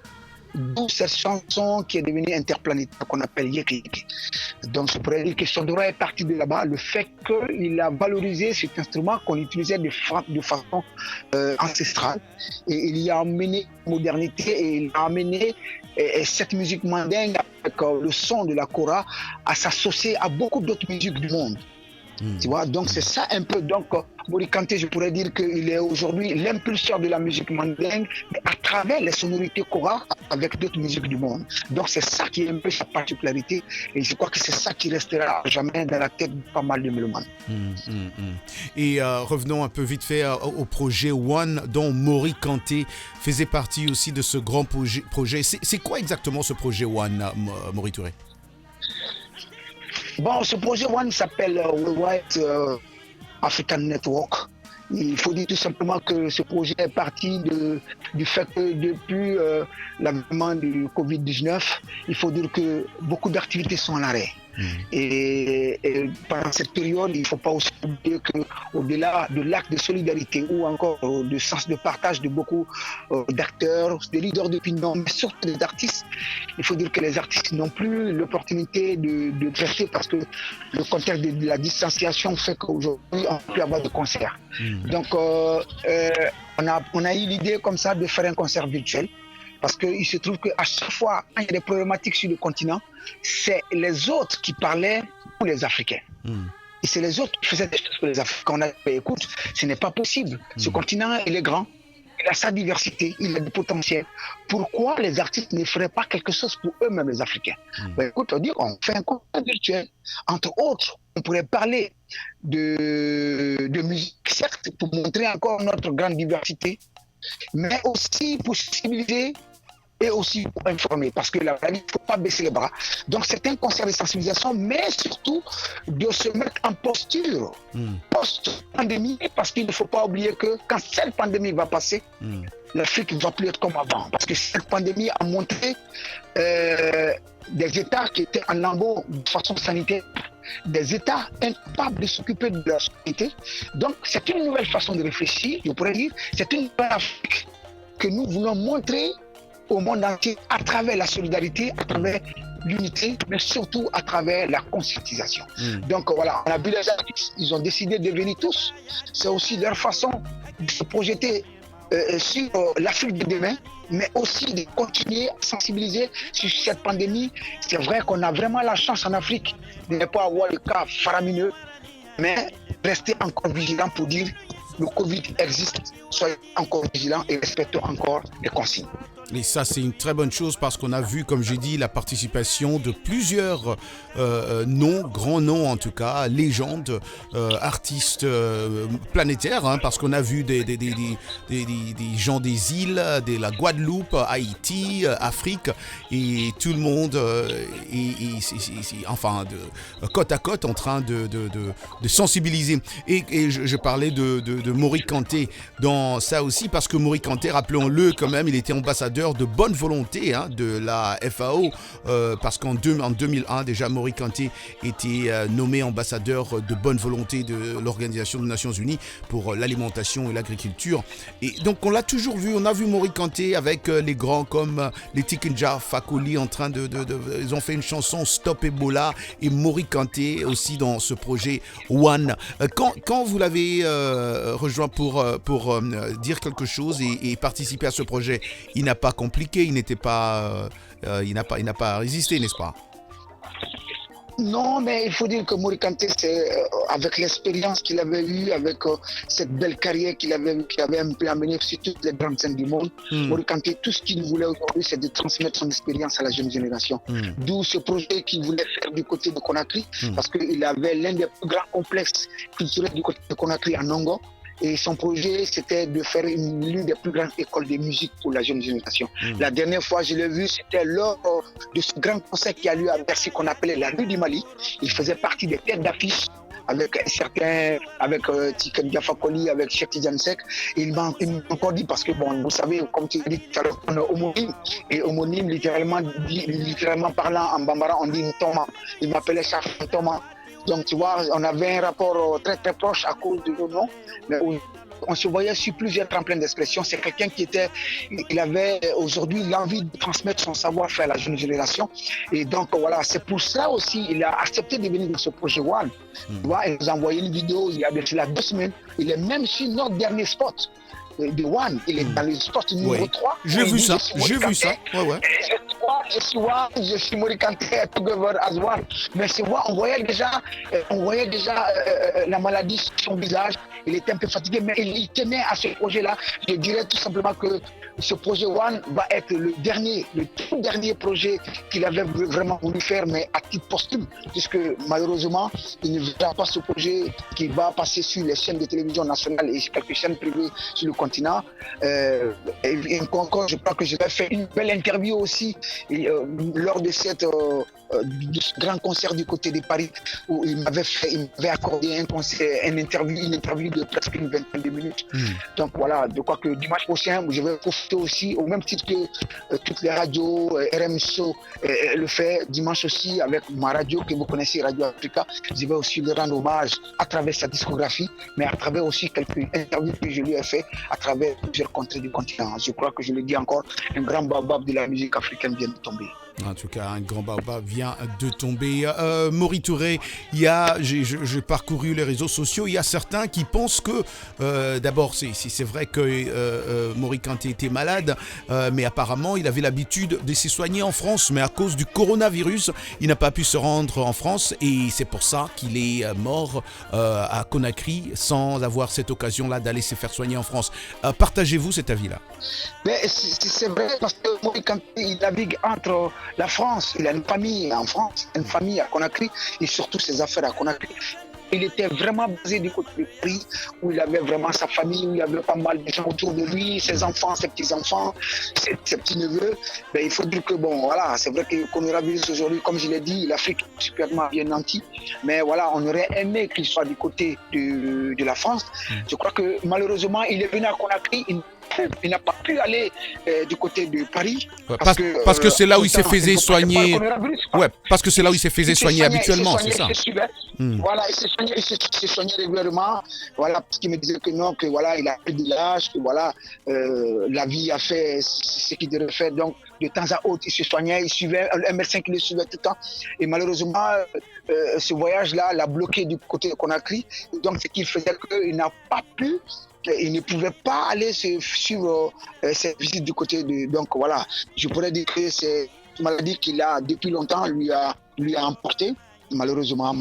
D'où cette chanson qui est devenue interplanétaire qu'on appelle Yeke Yeke. Donc je pourrais dire que son droit est parti de là-bas, le fait qu'il a valorisé cet instrument qu'on utilisait de façon ancestrale, et il y a amené la modernité et il a amené cette musique mandingue avec le son de la kora à s'associer à beaucoup d'autres musiques du monde. Tu vois, donc c'est ça un peu. Donc Mori Kanté, je pourrais dire qu'il est aujourd'hui l'impulseur de la musique mandingue à travers les sonorités kora avec d'autres musiques du monde. Donc c'est ça qui est un peu sa particularité, et je crois que c'est ça qui restera à jamais dans la tête de pas mal de mélomanes. Et revenons un peu vite fait au projet One, dont Mori Kanté faisait partie aussi de ce grand projet. C'est quoi exactement ce projet One, Mori Touré? Bon, ce projet One s'appelle Worldwide African Network. Il faut dire tout simplement que ce projet est parti du fait que depuis l'avènement du Covid-19, il faut dire que beaucoup d'activités sont à l'arrêt. Et pendant cette période, il ne faut pas aussi oublier qu'au-delà de l'acte de solidarité ou encore de sens de partage de beaucoup d'acteurs, de leaders d'opinion, mais surtout des artistes, il faut dire que les artistes n'ont plus l'opportunité de rester parce que le contexte de la distanciation fait qu'aujourd'hui, on ne peut plus avoir de concert. Donc, on a eu l'idée comme ça de faire un concert virtuel. Parce qu'il se trouve qu'à chaque fois, quand il y a des problématiques sur le continent, c'est les autres qui parlaient pour les Africains. Et c'est les autres qui faisaient des choses pour les Africains. On a dit, écoute, ce n'est pas possible. Ce continent, il est grand, il a sa diversité, il a du potentiel. Pourquoi les artistes ne feraient pas quelque chose pour eux-mêmes, les Africains? Écoute, on dit qu'on fait un concert virtuel. Entre autres, on pourrait parler de musique, certes, pour montrer encore notre grande diversité, mais aussi pour sensibiliser et aussi pour informer, parce que la maladie, il ne faut pas baisser les bras. Donc c'est un concert de sensibilisation, mais surtout de se mettre en posture post-pandémie, parce qu'il ne faut pas oublier que quand cette pandémie va passer, l'Afrique ne va plus être comme avant, parce que cette pandémie a montré des États qui étaient en lambeaux de façon sanitaire, des États incapables de s'occuper de leur société. Donc c'est une nouvelle façon de réfléchir, je pourrais dire, c'est une nouvelle Afrique que nous voulons montrer au monde entier à travers la solidarité, à travers l'unité, mais surtout à travers la conscientisation. Donc voilà, on a vu les artistes, ils ont décidé de venir tous. C'est aussi leur façon de se projeter sur l'Afrique de demain, mais aussi de continuer à sensibiliser sur cette pandémie. C'est vrai qu'on a vraiment la chance en Afrique de ne pas avoir le cas faramineux, mais rester encore vigilant pour dire le Covid existe, soyez encore vigilants et respectons encore les consignes. Et ça, c'est une très bonne chose parce qu'on a vu, comme j'ai dit, la participation de plusieurs noms, grands noms en tout cas, légendes, artistes planétaires, hein, parce qu'on a vu des gens des îles, de la Guadeloupe, Haïti, Afrique, et tout le monde enfin, côte à côte en train de sensibiliser. Et je parlais de Mori Kanté dans ça aussi, parce que Mori Kanté, rappelons-le quand même, il était ambassadeur de bonne volonté de la FAO, parce qu'en 2001 déjà Mori Kanté était nommé ambassadeur de bonne volonté de l'Organisation des Nations Unies pour l'alimentation et l'agriculture. Et donc on l'a toujours vu, on a vu Mori Kanté avec les grands comme les Tikinja Fakoli en train ils ont fait une chanson Stop Ebola, et Mori Kanté aussi dans ce projet One. Quand vous l'avez rejoint pour dire quelque chose et participer à ce projet, il n'a pas compliqué, il n'a pas résisté, n'est-ce pas? Non, mais il faut dire que Mori Kanté, c'est avec l'expérience qu'il avait eue, avec cette belle carrière qu'il avait un peu amené sur toutes les grandes scènes du monde. Mori Kanté, tout ce qu'il voulait aujourd'hui, c'est de transmettre son expérience à la jeune génération. D'où ce projet qu'il voulait faire du côté de Conakry, parce qu'il avait l'un des plus grands complexes culturels du côté de Conakry en Ongo. Et son projet, c'était de faire l'une des plus grandes écoles de musique pour la jeune génération. La dernière fois, je l'ai vu, c'était lors de ce grand concert qui a lieu à Bercy, qu'on appelait la rue du Mali. Il faisait partie des têtes d'affiche avec certains, avec Tiken Diafakoli, avec Cheikh Tidiane Seck. Il m'a encore dit, parce que bon, vous savez, comme tu l'as dit tout à l'heure, on est homonyme. Et homonyme, littéralement parlant en bambara, on dit Ntoma. Il m'appelait Chaf Ntoma. Donc, tu vois, on avait un rapport très très proche à cause de nos noms. Mais on se voyait sur plusieurs tremplins d'expression. C'est quelqu'un il avait aujourd'hui l'envie de transmettre son savoir-faire à la jeune génération. Et donc, voilà, c'est pour ça aussi il a accepté de venir dans ce projet One. Tu vois, il nous a envoyé une vidéo il y a 2 semaines. Il est même sur notre dernier spot de One. Il est dans le spot numéro 3. J'ai vu ça. Ouais. Je suis Mori Kanté, together as one. Mais c'est vrai, on voyait déjà la maladie sur son visage. Il était un peu fatigué, mais il tenait à ce projet-là. Je dirais tout simplement que ce projet One va être le tout dernier projet qu'il avait vraiment voulu faire, mais à titre posthume, puisque malheureusement, il ne verra pas ce projet qui va passer sur les chaînes de télévision nationales et quelques chaînes privées sur le continent. Et encore, je crois que je vais faire une belle interview aussi lors de ce grand concert du côté de Paris, où il m'avait accordé une interview de presque une vingtaine de minutes. Donc voilà, je crois que dimanche prochain, je vais profiter aussi, au même titre que toutes les radios, RMSO le fait dimanche aussi avec ma radio que vous connaissez, Radio Africa. Je vais aussi lui rendre hommage à travers sa discographie, mais à travers aussi quelques interviews que je lui ai fait à travers plusieurs contrées du continent. Je crois que je le dis encore, un grand baobab de la musique africaine vient de tomber. En tout cas, un grand baobab vient de tomber. Maury Touré, j'ai parcouru les réseaux sociaux. Il y a certains qui pensent que, d'abord, c'est vrai que Maury Kanté était malade, mais apparemment, il avait l'habitude de se soigner en France. Mais à cause du coronavirus, il n'a pas pu se rendre en France et c'est pour ça qu'il est mort à Conakry sans avoir cette occasion-là d'aller se faire soigner en France. Partagez-vous cet avis-là? Mais c'est vrai parce que Maury Kanté, il navigue entre la France, il a une famille en France, une famille à Conakry et surtout ses affaires à Conakry. Il était vraiment basé du côté de Paris où il avait vraiment sa famille, où il y avait pas mal de gens autour de lui, ses enfants, ses petits-enfants, ses petits-neveux. Ben, il faut dire que bon, voilà, c'est vrai que le coronavirus aujourd'hui, comme je l'ai dit, l'Afrique est superbement bien nantie. Mais voilà, on aurait aimé qu'il soit du côté de la France. Je crois que malheureusement, il est venu à Conakry. Il n'a pas pu aller du côté de Paris. Ouais, parce que c'est là où il s'est fait soigner. Ouais, parce que c'est là où il s'est fait soigner habituellement, c'est ça. Voilà, il s'est soigné régulièrement. Voilà, parce qu'il me disait que non, que voilà, il a pris de l'âge, que voilà, la vie a fait ce qu'il devait faire. Donc, de temps à autre, il se soignait, il suivait un médecin qui le suivait tout le temps. Et malheureusement, ce voyage-là l'a bloqué du côté de Conakry. Donc, ce qui faisait qu'il n'a pas pu. Il ne pouvait pas aller suivre cette visite du côté de... Donc voilà, je pourrais dire que c'est une maladie qu'il a depuis longtemps, lui a emporté, malheureusement.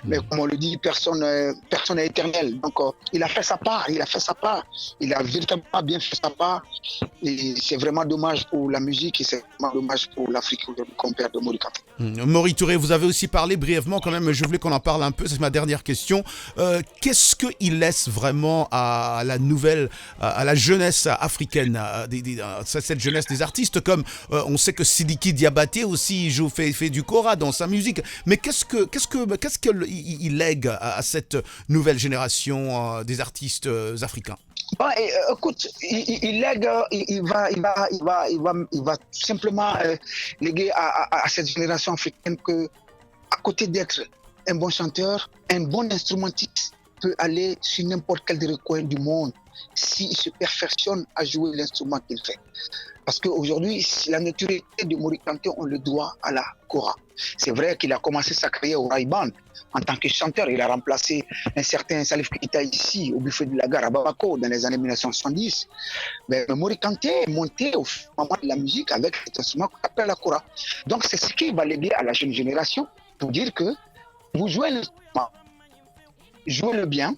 Mais comme on le dit, personne n'est éternel. Donc il a fait sa part, il a véritablement bien fait sa part. Et c'est vraiment dommage pour la musique et c'est vraiment dommage pour l'Afrique qu'on perd de Maury Kanté. Maury Touré, vous avez aussi parlé brièvement quand même, je voulais qu'on en parle un peu, c'est ma dernière question. Qu'est-ce qu'il laisse vraiment à la nouvelle, à la jeunesse africaine, cette jeunesse des artistes comme on sait que Sidiki Diabaté aussi fait du kora dans sa musique, mais qu'est-ce qu'il lègue à cette nouvelle génération des artistes africains? Bon, écoute, il lègue, il va simplement léguer à cette génération africaine que, à côté d'être un bon chanteur, un bon instrumentiste peut aller sur n'importe quel recoin du monde s'il se perfectionne à jouer l'instrument qu'il fait. Parce qu'aujourd'hui, la notoriété de Maury Kanté, on le doit à la kora. C'est vrai qu'il a commencé sa carrière au Rai Band en tant que chanteur. Il a remplacé un certain Salif Keita ici, au buffet de la gare à Bamako, dans les années 1970. Mais Maury Kanté est monté au moment de la musique avec cet instrument qu'on appelle la kora. Donc c'est ce qui va léguer à la jeune génération pour dire que vous jouez l'instrument, jouez-le bien,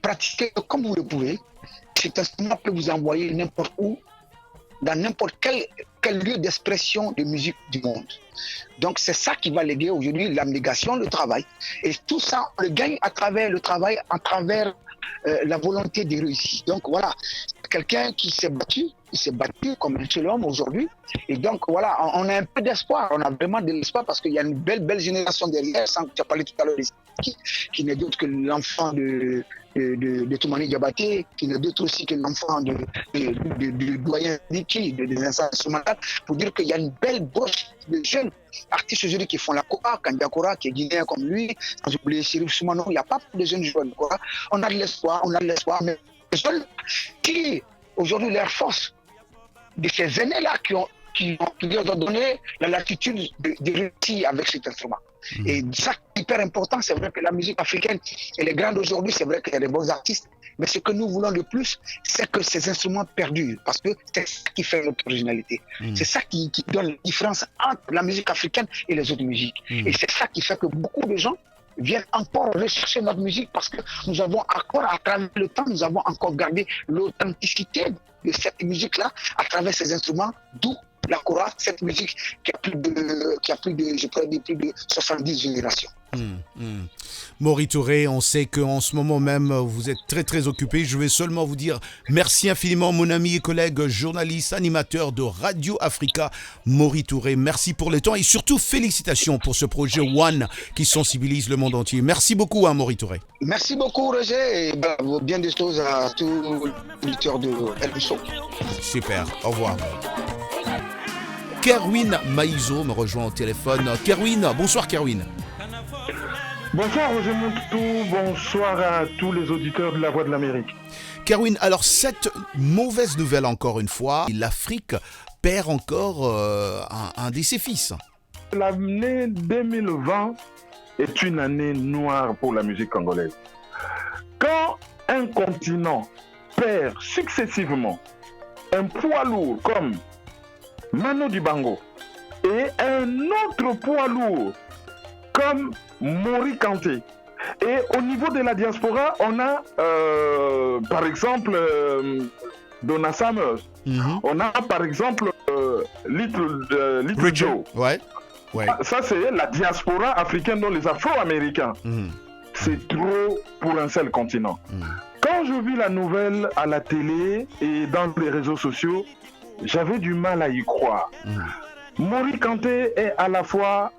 pratiquez comme vous le pouvez. Cet instrument peut vous envoyer n'importe où, dans n'importe quel lieu d'expression de musique du monde. Donc c'est ça qui va léguer aujourd'hui l'abnégation, le travail. Et tout ça, on le gagne à travers le travail, à travers la volonté de réussir. Donc voilà, quelqu'un qui s'est battu, il s'est battu comme un seul homme aujourd'hui. Et donc voilà, on a un peu d'espoir, on a vraiment de l'espoir parce qu'il y a une belle génération derrière. Tu as parlé tout à l'heure de qui n'est d'autre que l'enfant de Toumani Diabaté, qui n'est d'autre aussi que l'enfant de doyen Niki, des instrumentales, pour dire qu'il y a une belle bosse de jeunes artistes aujourd'hui qui font la kora, Kandia Kora, qui est guinéen comme lui, sans oublier Chérif Soumano, il n'y a pas de jeunes joueurs de kora. On a de l'espoir, mais les jeunes qui, aujourd'hui, leur force de ces aînés-là qui leur ont donné la latitude de réussir avec cet instrument. Et ça, c'est hyper important. C'est vrai que la musique africaine, elle est grande aujourd'hui. C'est vrai qu'il y a des bons artistes. Mais ce que nous voulons le plus, c'est que ces instruments perdurent. Parce que c'est ça qui fait notre originalité. C'est ça qui donne la différence entre la musique africaine et les autres musiques. Et c'est ça qui fait que beaucoup de gens viennent encore rechercher notre musique parce que nous avons encore, à travers le temps, nous avons encore gardé l'authenticité de cette musique-là à travers ces instruments, d'où la kora, cette musique qui a plus de, je pourrais dire, plus de 70 générations. Maury Touré, on sait qu'en ce moment même, vous êtes très très occupé. Je vais seulement vous dire merci infiniment, mon ami et collègue, journaliste, animateur de Radio Africa, Maury Touré. Merci pour le temps et surtout félicitations pour ce projet One qui sensibilise le monde entier. Merci beaucoup, Maury Touré. Merci beaucoup, Roger, et bien des choses à tous les auditeurs de LBSO. Super, au revoir. Kerwin Maïzo me rejoint au téléphone. Kerwin, bonsoir Kerwin. Bonsoir Roger Montou, bonsoir à tous les auditeurs de La Voix de l'Amérique. Kerwin, alors cette mauvaise nouvelle encore une fois, l'Afrique perd encore un de ses fils. L'année 2020 est une année noire pour la musique congolaise. Quand un continent perd successivement un poids lourd comme Manu Dibango et un autre poids lourd comme Maury Kanté. Et au niveau de la diaspora, on a par exemple Donna Summers. On a par exemple Little Joe. Ouais. Ça, c'est la diaspora africaine, dont les Afro-Américains. C'est trop pour un seul continent. Quand je vis la nouvelle à la télé et dans les réseaux sociaux, j'avais du mal à y croire. Maury Kanté est à la fois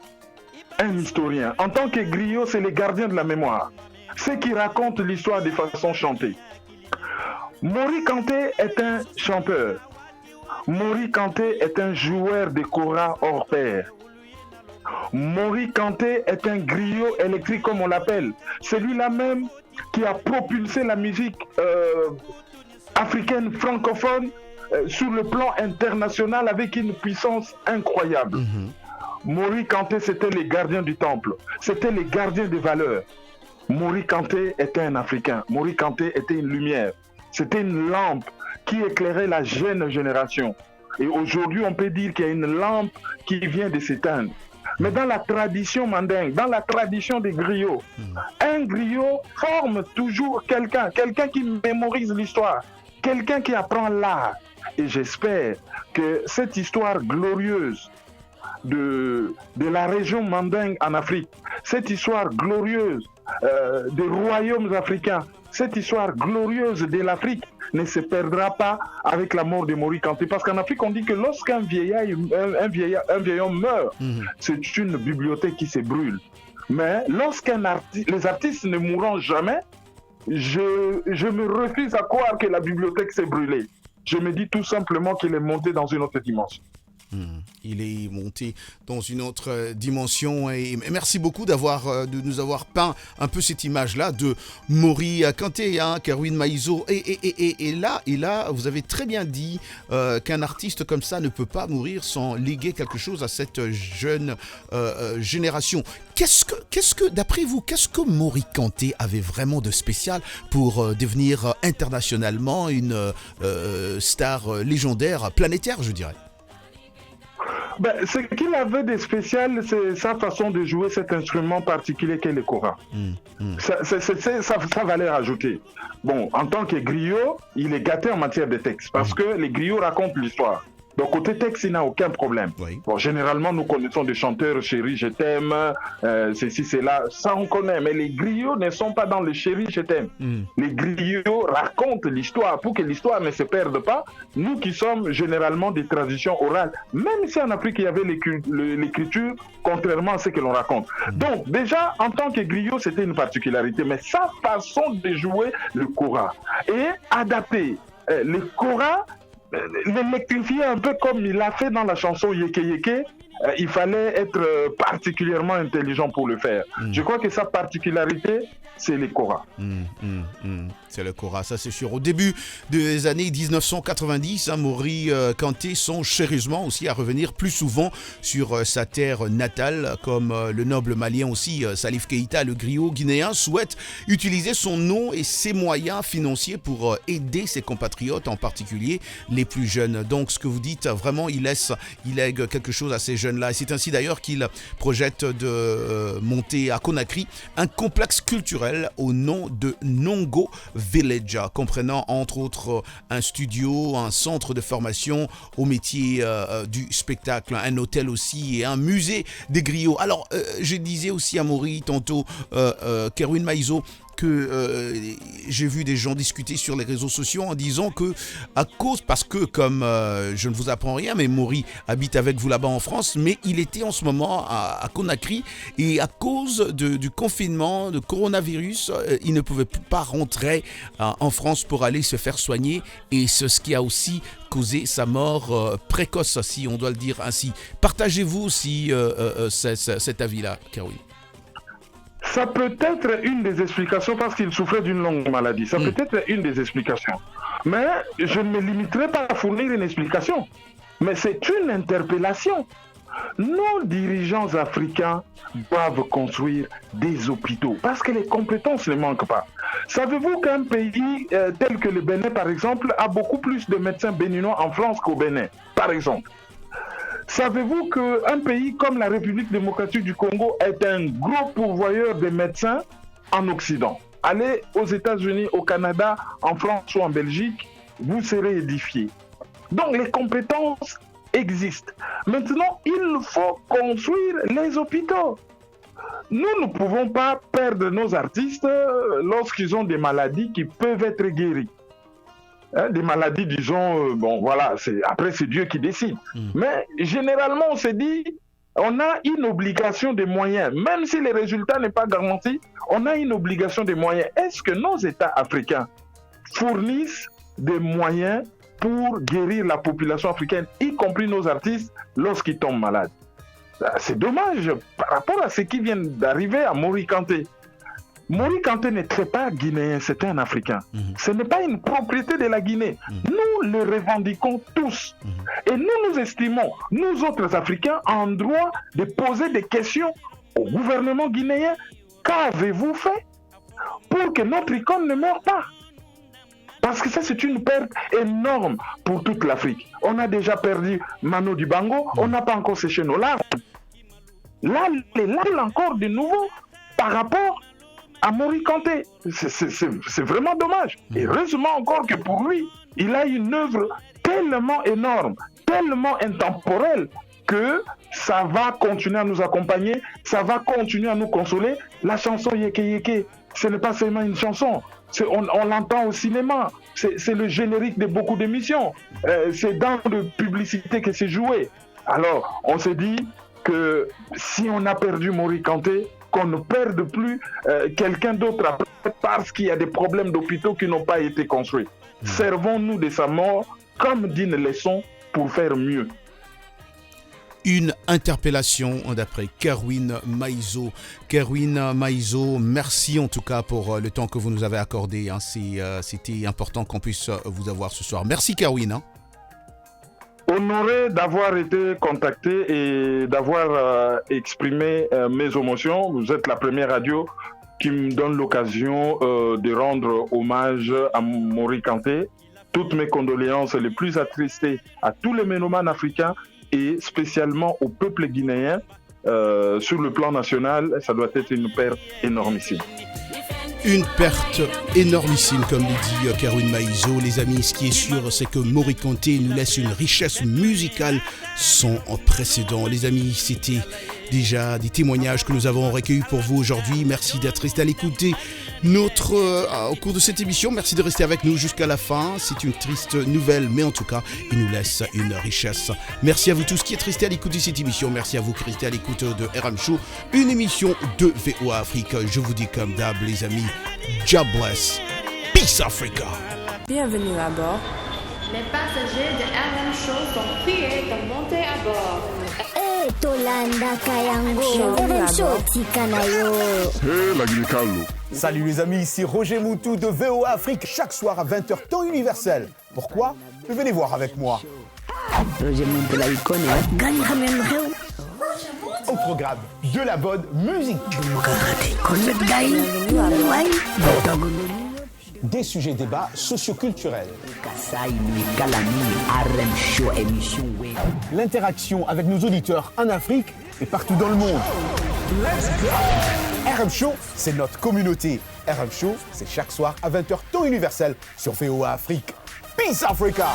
un historien. En tant que griot, c'est le gardien de la mémoire. Ceux qui racontent l'histoire de façon chantée. Maury Kanté est un chanteur. Maury Kanté est un joueur de kora hors pair. Maury Kanté est un griot électrique, comme on l'appelle. Celui-là même qui a propulsé la musique africaine francophone sur le plan international avec une puissance incroyable. Maury Kanté, c'était les gardiens du temple. C'était les gardiens des valeurs. Maury Kanté était un Africain. Maury Kanté était une lumière. C'était une lampe qui éclairait la jeune génération. Et aujourd'hui, on peut dire qu'il y a une lampe qui vient de s'éteindre. Mais dans la tradition mandingue, dans la tradition des griots, un griot forme toujours quelqu'un qui mémorise l'histoire, quelqu'un qui apprend l'art. Et j'espère que cette histoire glorieuse de la région mandingue en Afrique, cette histoire glorieuse des royaumes africains, cette histoire glorieuse de l'Afrique ne se perdra pas avec la mort de Maury Kanté. Parce qu'en Afrique, on dit que lorsqu'un un vieillard meurt, c'est une bibliothèque qui se brûle. Mais les artistes ne mourront jamais, je me refuse à croire que la bibliothèque s'est brûlée. Je me dis tout simplement qu'il est monté dans une autre dimension. Il est monté dans une autre dimension et merci beaucoup de nous avoir peint un peu cette image-là de Maury Kanté, Kerwin Maïzo. Et là, vous avez très bien dit qu'un artiste comme ça ne peut pas mourir sans léguer quelque chose à cette jeune génération. D'après vous, qu'est-ce que Maury Kanté avait vraiment de spécial pour devenir internationalement une star légendaire, planétaire, je dirais? Ce qu'il avait de spécial, c'est sa façon de jouer cet instrument particulier qu'est le kora. C'est sa valeur ajoutée. Bon, en tant que griot, il est gâté en matière de texte parce que les griots racontent l'histoire. Donc côté texte, il n'a aucun problème. Bon, généralement, nous connaissons des chanteurs chérie, je t'aime, ceci, cela, ça on connaît. Mais les griots ne sont pas dans le chérie, je t'aime. Les griots racontent l'histoire pour que l'histoire ne se perde pas. Nous qui sommes généralement des traditions orales, même si en Afrique il y avait l'écriture, contrairement à ce que l'on raconte. Donc déjà, en tant que griot, c'était une particularité. Mais sa façon de jouer le kora et adapter le kora, l'électrifier un peu comme il l'a fait dans la chanson Yeke Yeke, il fallait être particulièrement intelligent pour le faire. Je crois que sa particularité, c'est le kora. C'est le kora, ça c'est sûr. Au début des années 1990, Maury Kanté songe sérieusement aussi à revenir plus souvent sur sa terre natale, comme le noble malien aussi, Salif Keïta, le griot guinéen, souhaite utiliser son nom et ses moyens financiers pour aider ses compatriotes, en particulier les plus jeunes. Donc ce que vous dites, vraiment, il lègue quelque chose à ces jeunes jeunes-là. Et c'est ainsi d'ailleurs qu'il projette de monter à Conakry un complexe culturel au nom de Nongo Village, comprenant entre autres un studio, un centre de formation au métier du spectacle, un hôtel aussi et un musée des griots. Alors, je disais aussi à Maury tantôt, Kerwin Maïso, que j'ai vu des gens discuter sur les réseaux sociaux en disant que parce que comme je ne vous apprends rien, mais Maury habite avec vous là-bas en France, mais il était en ce moment à Conakry et à cause du confinement, de coronavirus, il ne pouvait pas rentrer en France pour aller se faire soigner et c'est ce qui a aussi causé sa mort précoce, si on doit le dire ainsi. Partagez-vous aussi cet avis-là, Kerwin? Ça peut être une des explications parce qu'il souffrait d'une longue maladie. Ça peut être une des explications. Mais je ne me limiterai pas à fournir une explication. Mais c'est une interpellation. Nos dirigeants africains doivent construire des hôpitaux parce que les compétences ne manquent pas. Savez-vous qu'un pays tel que le Bénin, par exemple, a beaucoup plus de médecins béninois en France qu'au Bénin, par exemple? Savez-vous qu'un pays comme la République démocratique du Congo est un gros pourvoyeur de médecins en Occident? Allez aux États-Unis, au Canada, en France ou en Belgique, vous serez édifiés. Donc les compétences existent. Maintenant, il faut construire les hôpitaux. Nous ne pouvons pas perdre nos artistes lorsqu'ils ont des maladies qui peuvent être guéries. Des maladies, disons, après c'est Dieu qui décide. Mais généralement, on se dit, on a une obligation de moyens. Même si les résultats n'est pas garanti, on a une obligation de moyens. Est-ce que nos États africains fournissent des moyens pour guérir la population africaine, y compris nos artistes, lorsqu'ils tombent malades? C'est dommage par rapport à ce qui vient d'arriver à Maury Kanté. Maury Kanté n'était pas guinéen, c'était un Africain. Ce n'est pas une propriété de la Guinée. Nous le revendiquons tous. Et nous estimons, nous autres Africains, en droit de poser des questions au gouvernement guinéen. Qu'avez-vous fait pour que notre icône ne meure pas? Parce que ça, c'est une perte énorme pour toute l'Afrique. On a déjà perdu Manu Dibango, on n'a pas encore séché nos larmes. Là, les larmes encore de nouveau par rapport à Maury Kanté. C'est vraiment dommage. Et heureusement encore que pour lui, il a une œuvre tellement énorme, tellement intemporelle, que ça va continuer à nous accompagner, ça va continuer à nous consoler. La chanson Yeke Yeke, ce n'est pas seulement une chanson, on l'entend au cinéma, c'est le générique de beaucoup d'émissions, c'est dans les publicités que c'est joué. Alors, on s'est dit que si on a perdu Maury Kanté, qu'on ne perde plus quelqu'un d'autre après parce qu'il y a des problèmes d'hôpitaux qui n'ont pas été construits. Servons-nous de sa mort comme d'une leçon pour faire mieux. Une interpellation d'après Kerwin Maïso. Kerwin Maïso, merci en tout cas pour le temps que vous nous avez accordé. C'était important qu'on puisse vous avoir ce soir. Merci Kerwin. Honoré d'avoir été contacté et d'avoir exprimé mes émotions. Vous êtes la première radio qui me donne l'occasion de rendre hommage à Maury Kanté. Toutes mes condoléances les plus attristées à tous les mélomanes africains et spécialement au peuple guinéen. Sur le plan national, ça doit être une perte énormissime. Une perte énormissime, comme le dit Kerwin Maïso. Les amis, ce qui est sûr, c'est que Maury Kanté nous laisse une richesse musicale sans précédent. Les amis, c'était déjà des témoignages que nous avons recueillis pour vous aujourd'hui. Merci d'être resté à l'écouter au cours de cette émission. Merci de rester avec nous jusqu'à la fin. C'est une triste nouvelle, mais en tout cas, il nous laisse une richesse. Merci à vous tous qui êtes restés à l'écoute de cette émission. Merci à vous qui restez à l'écoute de RM Show, une émission de VOA Afrique. Je vous dis comme d'hab, les amis, God bless. Peace Africa. Bienvenue à bord. Les passagers de RM Show sont priés de monter à bord. Tolanda Kayango, RM Show Tikanayo. Hey la Guinée-Calou. Salut les amis, ici Roger Moutou de VOA Afrique, chaque soir à 20h temps universel. Pourquoi? Venez voir avec moi. Roger Moutou la icône. Au programme de la bonne musique. des sujets débats socioculturels. L'interaction avec nos auditeurs en Afrique et partout dans le monde. Let's go! RM Show, c'est notre communauté. RM Show, c'est chaque soir à 20h temps universel sur VOA Afrique. Peace Africa!